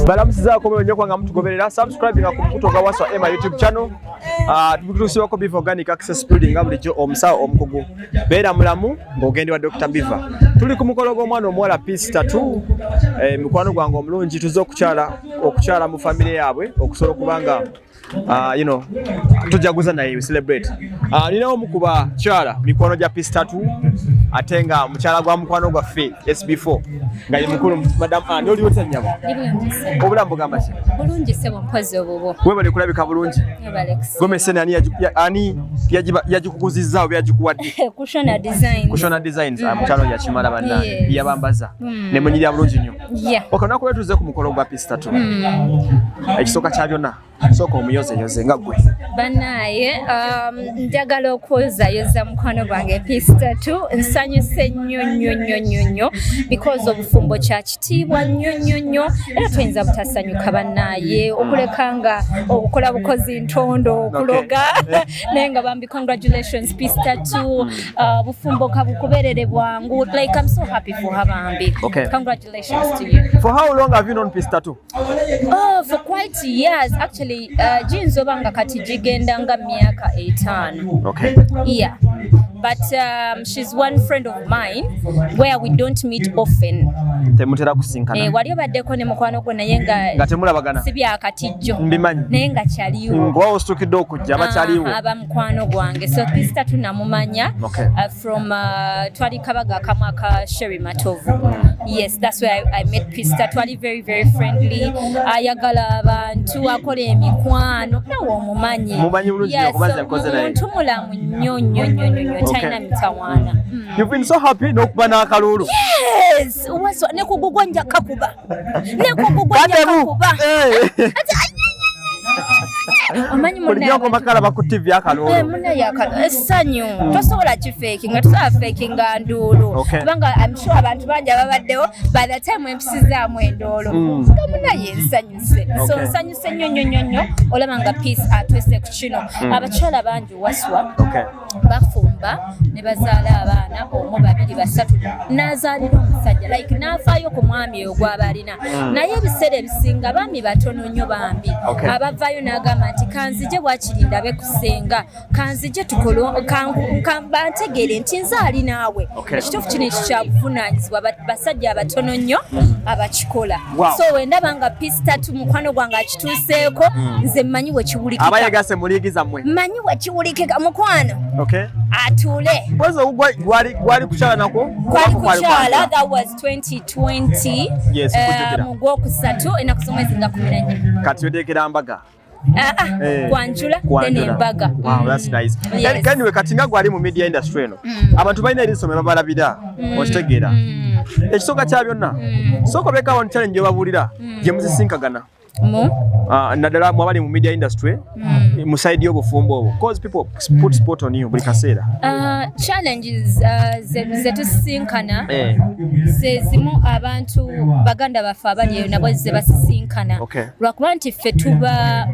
balamusizaako mwenye kwanga mutugoberera subscribe nga ku mukuto gwa Waswa Emma YouTube channel. Tukutusiwako Biva Organic Access Building nga bulijjo omusawo omukugu beera mulamu ng'ogende wa Dr. Biva. Tuli ku mukolo gw'omwana omuwala Peace Tattoo, mikwano gwange omulungi tuzze okukyala mu famire yaabwe okusobola okubanga tujaguza naye we celebrate. Ninawo mukuba kyala mikwano gya Peace Tattoo ate nga mukyala gwa mukwano gwaffe SB4 nga ye mukulu madam Anne oli wotya nyama obulamu bugamba ki bulungi sebo mpozi obubo webale kulabika bulungi gomesene ani yagikukuzizza oba yagikuwadde Kushona Designs mukyalo yakimala banna yabambaza ne munyirya bulungi nnyo okana kuba tuze ku mukolo gwa Peace Tattoo ekisooka kya byonna soko omuyoze nga gwe banaye njagala okwozayoza mukwano gwange Peace Tattoo nsanyuse nnyo because obufumbo kya kitiibwa nnyo era tuyinza butasanyuka banaye okulekanga okukola bukozi ntondo okuloga naye nga bambi congratulations Peace Tattoo bufumbo kabukuberere bwangu like I'm so happy for Habambi. Congratulations to you. For how long have you known Peace Tattoo? Oh, for quite years actually. Jinzoba nga kati jigenda nga myaka 5. Okay. Yeah. But she's one friend of mine where we don't meet often. Temutera kusinkana. Wali obaddeko ne mukwano gwo naye nga temulabagana. Si byakatijjo. Mbimanyi. Naye nga kyaliwo. Ngwa ostukidde okujja abakyaliwo. Aba mukwano gwange. So Peace Tattoo namumanya from twali kabaga kamwe ka Sherry Matovu. Yes, that's where I met Peace Tattoo. Twali very friendly. Ayagala abantu akola emikwano. Nawe omumanyi. Mumanyi bulungi okubaza yakoze naye. Omuntu mulamu nnyo. China mitawana. You've been so happy n'okuba n'akalulu. Yes, wazo ne kugugwa nja kakuba. Amanyi munne yako makala ba ku TV akalulu. Munne yakalo essanyu. Tosobola kifake nga tosobola fake nga ndulu. Kubanga I'm sure abantu banja babaddewo by the time empisizamu endolo. Munne yensanyuse. So nsanyuse nnyo olaba nga Peace atwese ku kino. Abakyala banji Waswa. Bafumba ne bazaala abaana omu babiri basatu n'azaalira omusajja like n'afaayo ku mwami ogwabalina naye ebiseera ebisinga baami batono nnyo bambi abavaayo n'agamba nti kanzije bwakirinda be kusenga kanzije bantegeere nti nze ali naawe ekituufu kino ekyo kyabuvunaanyizibwa basajja abatono nnyo abakikola so wendaba nga Peace Tattoo mukwano gwange akituuseeko nze mmanyi we kiwulikika abayegase muliigiza mmwe mmanyi we kiwulikika mukwano atule kwanza gwali kuchala nako kuchala that was 2020 yes mu Gwokusatu enakusomwezi nga 14 kati yodekera mbaga kwanjula then embaga. Wow, that's nice. Anyway, kati nga gwali mu media industry eno abantu balina erisome babalabira okitegeera ekisooka kya byonna soko beka one challenge obabulira gye muzisinkagana naddala mwabali mu media industry mu side y'obufumbo obwo cause people put spot on you buli kaseera challenges ze tusinkana zimu abantu baganda baffe abali eyo nabo ze basisinkana lwakuba nti ffe tuba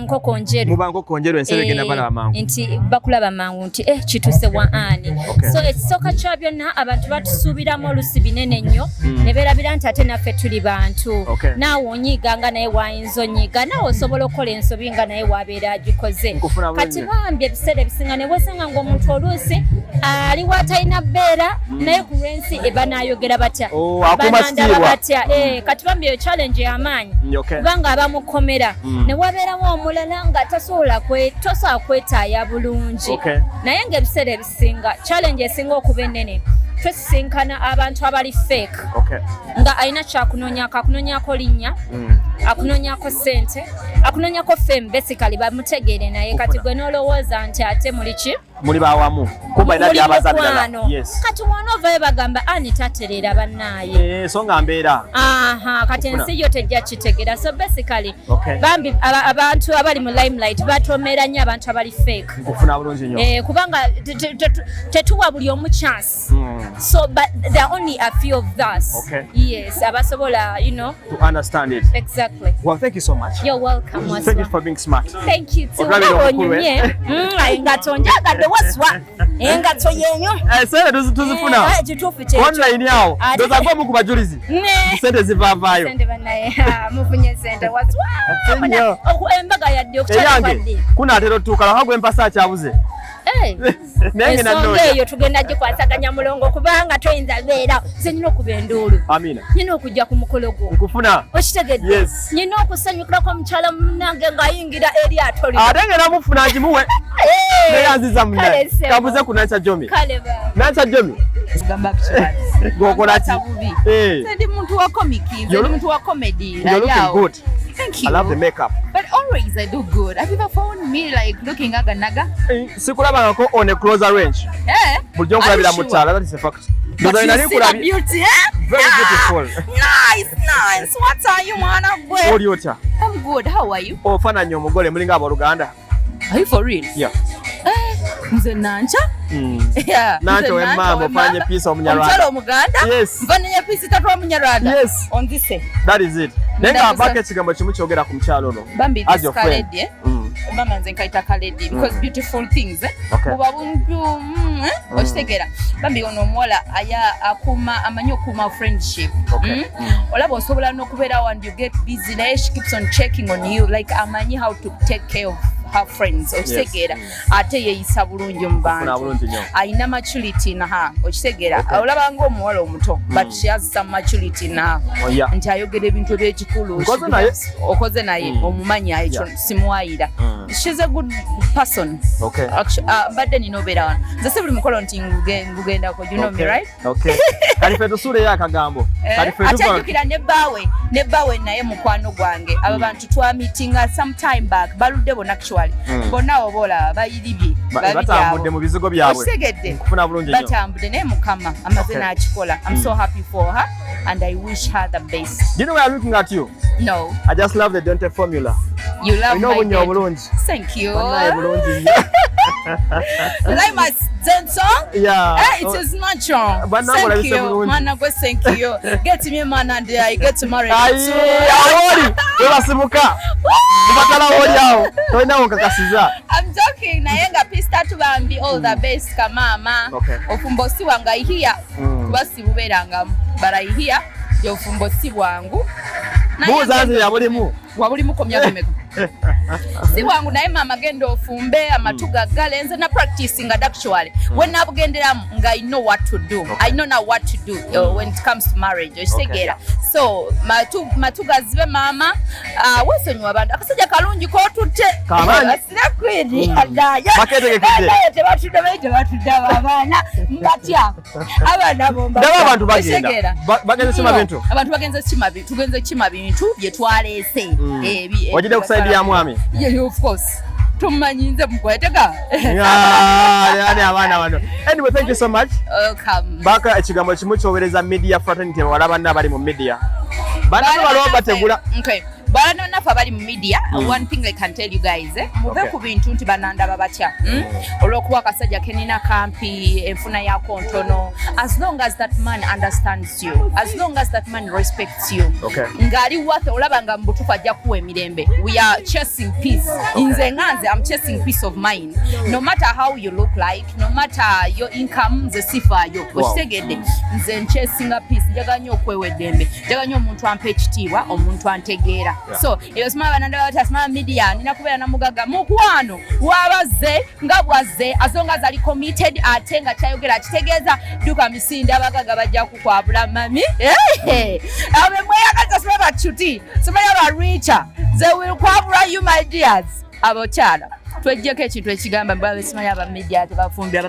nkoko njeru muba nkoko njeru enserege n'abalaba mangu nti bakulaba mangu nti kituse wa ani so ekisooka kya byonna abantu batusuubiramu olusi binene nnyo ne beerabira nti ate naffe tuli bantu naawe onyiiga nga naye wayinza onyiiga naawe osobola okukola ensobi nga naye wabeera agikoze kati bambi ebiseera ebisinga ne bwesanga ng'omuntu oluusi aliwo atalina bbeera naye ku lwensi banaayogera batya banandaba batya kati bambi eyo challenge y'amaanyi kubanga abamukomera ne wabeeramu omulala nga tosobola kwetaaya bulungi naye ng'ebiseera ebisinga challenge esinga okuba ennene twesinkana abantu abali fake nga alina kyakunoonyaako akunoonyaako linnya akunoonyaako ssente akunoonyaako fame basically bamutegeere naye kati gwe n'olowooza nti ate muli ki muli bawamu kuba ina byabazalira kati mwana ovayo bagamba ani taterera bannaaye so nga mbeera kati ensi yo tejja kitegeera so basically bambi abantu abali mu limelight batomera nnyo abantu abali fake nkufuna bulungi nnyo kubanga tetuwa buli omu chance so but there are only a few of us yes abasobola to understand it exactly well thank you so much you're welcome thank you for being smart thank you too ngatonjagadde waswa engatso yenyo sente tuzifuna kituufu kye online yawo ndoza mu kubajulizi sente zivavayo sente banaye mufunye sente waswa embaga yadde okuyange kunaatera otuukala hagwe empasa akyabuze ensonga eyo tugenda gikwasaganya mulongo kubanga toyinza beera ze nyina okuba enduulu nyina okujja ku mukolo gwo nkufuna okitegedde nyina okusanyukirako omukyala munange ng'ayingira eryato lino ate ngera mufuna agimuwe neyanziza munne kabuze ku Nankya Jomi Nankya Jomi gokola ki ndi muntu wa komiki ndi muntu wa comedy you're looking good. Thank you. I love the makeup. But always I do good. Have you ever found me like looking naga? Sikulabangako on a closer range. Bulijjo nkulabira mu ttaala, that is a fact. But you see the beauty, Very beautiful. Nice. What are you, man? Oli otya? I'm good. How are you? Ofaananya omugole mulinga abooluganda. Are you for real? Yeah. Nze Nankya? Yeah. Nankya w'emmamba ofanye piece Omunyarwanda. Omukyala Omuganda? Yes. Nfananya piece 3 Omunyarwanda? Yes. Onzise. That is it. Naye nga mpaka ekigambo kimu kyogera ku mukyala ono. Bambi this kaledi, Mama nze nkaita kaledi because beautiful things, Buba buntu, okitegeera. Bambi ono omuwala amanyi okuuma friendship. Olaba osobola n'okubeerawo and you get busy naye she keeps on checking on you like amanyi how to take care of her friends, okitegeera. Ate yeeyisa bulungi mu bantu. Ayina maturity na her, okitegeera. Olaba ng'omuwala omuto but she has some maturity na her. Nti ayogera ebintu eby'ekikulu. Okoze naye omumanyi ekyo simuwayira. She's a good person. Okay. Mbadde nina obeera wano. Nze si buli mukolo nti ngugendako, you know me, right? Okay. Kalife tusuuleyo akagambo. Ate ajjukira ne bbaawe naye mukwano gwange. Abo bantu twamitinga some time back. Baludde bonna actually. Bonna obola bayiribye. Batambudde mu bizigo byabwe. Osegedde. Nkufuna bulungi nnyo. Batambudde naye Mukama amaze n'akikola. I'm so happy for her and I wish her the best. Do you know why I'm looking at you? No. I just love the Dente formula. You love my bulungi. Thank you. Bulungi. Like my Zen song? Yeah. Hey, it is natural. Thank you. Man, thank you. Get me man and I get married. I'm joking. Nayenga pista tu bambi all the best kamama. Ofumbosi wanga ihia. Kubasi buberanga barahia. Yo ofumbosi wangu. Muzazi ya mulimu. Wabulimu ko myaka meka. Si wangu naye mama genda ofumbe amatuga galenze na practicing actually. When nabugendera nga I know what to do. I know now what to do when it comes to marriage. Okitegera. So matuga zibe mama wesonyi abantu akasajja kalungi ko tutte. Asira kweri adaya. Tebatude abaana mbatya. Abaana bomba. Ndaba abantu bagenda. Bagenze sima bintu. Abantu bagenze sima bintu. Tugenze kima bintu bye twalese. Wajide kusaidia ya mwami? Yeah, of course. Tumanyinze mkwetega. Yani abana bano. Anyway, thank you so much. Welcome. Baka ekigambo kimu kyobereza media fraternity walaba n'abali mu media. Bana balwa bategula. Okay. Bana nafa bali mu media. One thing I can tell you guys, muve ku bintu nti bananda babatya. Olwokuwa kasajja kenina kampi enfuna yako ntono. As long as that man understands you, as long as that man respects you. Okay. Ngali wate olaba nga mbutufa ajja kuwa emirembe. We are chasing peace. Inze nganze I'm chasing peace of mind. No matter how you look like, no matter your income, nze sifa yo. Okitegedde. Nze chasing a peace. Njaga nnyo okwewedembe. Njaga nnyo omuntu ampa ekitiibwa, omuntu antegeera. So, iyo smaba bananda batasma media nina kubeera na mugaga mukwano wabaze nga bwaze azonga zali committed atenga kyayogera kitegeeza duka misinde abagaga bajja kukwabula mami abe mweyagaza smaba chuti smaba ba richer they will kwabula you my dears abokyala twejjeko ekintu ekigamba mbabe simanya aba media tebafumbira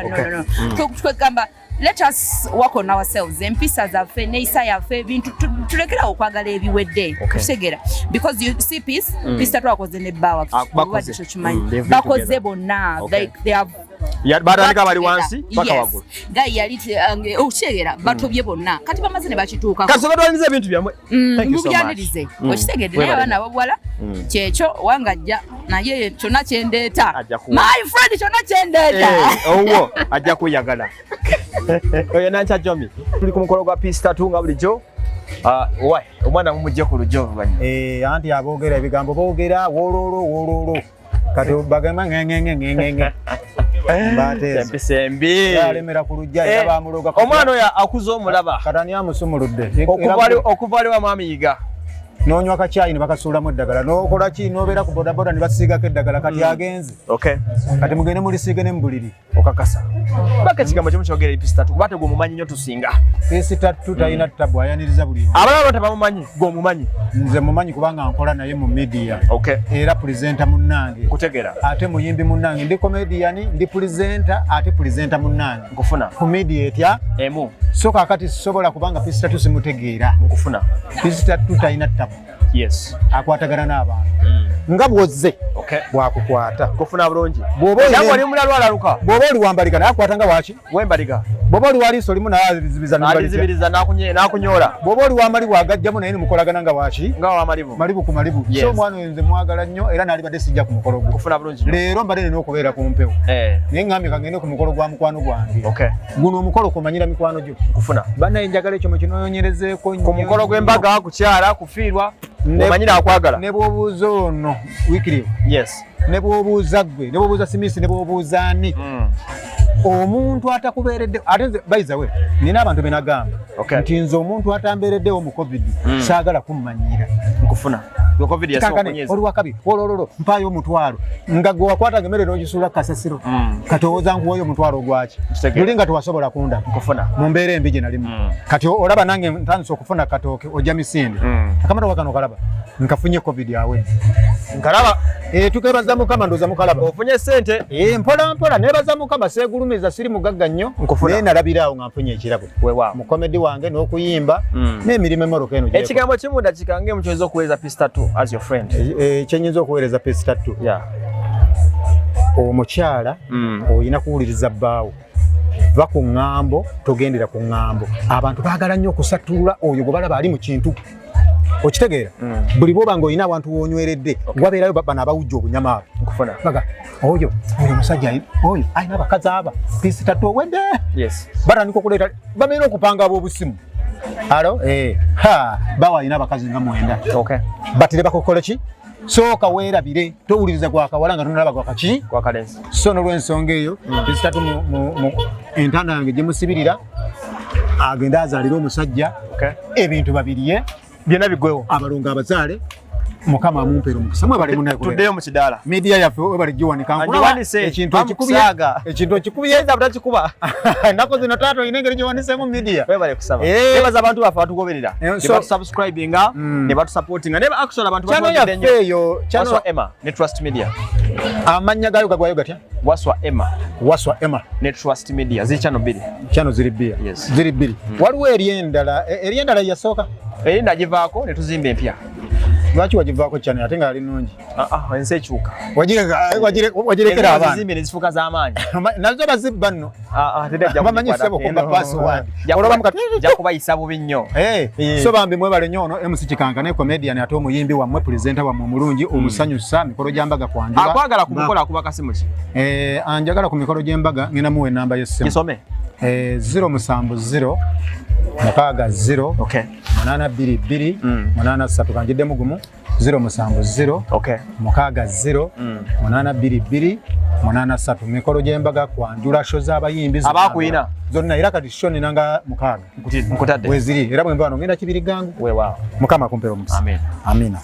no twegamba let us work on ourselves. Empisa zaffe neisa yaffe ebintu tulekera okwagala ebiwedde kusegera because you see peace twakoze ne bawa bakoze bonna like they have batandika bali wansi paka wagulu gayi yali okyegera batobye bonna kati bamaze ne bakituuka kati sobatwaliriza ebintu byamwe mubyanirize okitegedde naye abaana babwala kyekyo wangajja naye kyonna kyendeeta my friend kyonna kyendeeta owo ajja kweyagala oyo Nankya Jomi tuli ku mukolo gwa Peace Tattoo nga bulijjo omwana mumujje ku lujjo oluvannyuma anti aboogera ebigambo boogera wololo kati bagamba ngenge Mbatezo. Empisa embi. Yalemera ku lujja era bamuloga. Omwana oyo akuza omulaba. Katani amusumuludde. Okuva wa mami yiga. Nonywa kachayi ne bakasuulamu eddagala n'okola ki n'obeera ku bodaboda ne basiigako eddagala kati agenze. Okay. Kati mugende mulisiige ne mu buliri. Okakasa. Baka ekigambo kimu kyogera Peace Tattoo kuba tegwe mumanyi nnyo tusinga. Peace Tattoo talina ttabu ayaniriza buli omu. Abalala tebamumanyi gwe omumanyi. Nze mumanyi kubanga nkola naye mu media. Okay. Era presenter munnange. Kutegera. Ate muyimbi munnange ndi comedian ndi presenter ate presenter munnange. Nkufuna. Comedy etya? Emu. So kakati sobola kubanga Peace Tattoo simutegeera. Nkufuna. Peace Tattoo talina ttabu. Yes. Akwatagana n'abantu. Nga bwozze. Okay. Bwakukwata. Nkufuna bulungi. Bw'oba oli mulala alaluka. Bw'oba oli wambaliga naye akwatanga waki? Wembaliga. Bw'oba oli waliiso olimu naye alizibiriza n'akunyola. Bw'oba oli wamalibu agajjamu naye nimukolagana nga waki? Nga wamalibu. Malibu ku malibu. Yes. So omwana oyo nze mwagala nnyo era naalibadde sijja ku mukolo gwe. Nkufuna bulungi. Leero mbadde nina okubeera ku mpewo. Naye ngambye kangende ku mukolo gwa mukwano gwange. Okay. Guno omukolo kumanyira mikwano gyo. Nkufuna. Bannaye njagala ekyo mukinoonyerezeeko nnyo. Ku mukolo gw'embaga kukyala kufiirwa. Omanyira akwagala. Ne bw'obuuza ono wiikirivu. Yes. Ne bw'obuuza gwe, ne bw'obuuza Simisi, ne bw'obuuza ani. Omuntu atakubeeredde ate by the way nina abantu benagamba nti nze omuntu atambeereddewo mu covid saagala kummanyira nkufuna yo covid yasokunyeza oli wakabi olololo mpaayo omutwalo nga gwe wakwatanga emmere n'ogisuula kasasiro kati owooza nkuwoyo omutwalo gwaki luli nga tewasobola kunda nkufuna mu mbeera embi gye nalimu kati olaba nange ntandise okufuna katooke ojja misinde akamata wakano kalaba nkafunye covid awedde nkalaba tukebaza mukama ndoza mukalaba ofunye sente mpola mpola nebaza mukama seegulumiza siri mugagga nnyo naye nalabiraawo nga nfunye ekirabo mu komedi wange n'okuyimba n'emirimu emoroka eno ekigambo kimu dakika ngemu kyoyinza okuweereza Peace Tattoo as your friend kyenyinza okuweereza Peace Tattoo omukyala oyina kuwuliriza bbaawo va ku ŋŋambo togendera ku ŋŋambo abantu baagala nnyo okusattulula oyo gwe balaba ali mu kintu okitegeera buli bwoba nga olina abantu woonyweredde wabeerayo bano abawujja obunyama abo oyo omusajja oyo alina abakazi aba Peace Tattoo owedde batandika okuleeta babeera okupanga ab'obusimu alo bawa alina abakazi nga 9 batire bakokola ki sooka weerabire towuliriza gwakawala nga tonalaba gwakaki so n'olw'ensonga eyo Peace Tattoo mu entanda yange gye musibirira agenda azaalira omusajja ebintu babiriye byonna bigwewo abalongo abazaale mukama amumpeera omukisa mwebale tuddeyo mu kidaala media yaffe webale giwanika ekintu ekikubye butakikuba ennaku zino taata olina engeri gyewanisemu media webale kusaba nebaza abantu baffe batugoberera ne batusubscribinga ne batusupportinga ne actually abantu eyo Waswa Emma ne Trust Media amannya gayo gagwayo gatya Waswa Emma ne Trust Media ziri channel ziri bbiri waliwo eryendala yasooka erinda givaako ne tuzimba empya lwaki wagivaako cyane ate nga ali nnungi ensi ekyuka wagirekera abaana zimbe ne zifuuka z'amaanyi nazo bazibba nno bamanyi ssebo kumba password jakubayisa bubi nnyo so bambi mwebale nnyo ono MC Kikanga ne comedian ate omuyimbi wammwe presenter wammwe omulungi omusanyusa mikolo gy'embaga kwanjula akwagala ku mukolo akuba kasimu ki anjagala ku mikolo gy'embaga ngenda muwa ennamba y'essimu kisome 070 mukaaga 0 822 83 kanjiddemu gumu 070 mukaaga 0 822 83 mikolo gy'embaga kwanjula sho z'abayimbi abakuyina zonna era kati sho ninanga mukaaga nkutadde weziri era bwe mba wano ngenda kibiri gangu weewaawo mukama akumpeera omukisa amina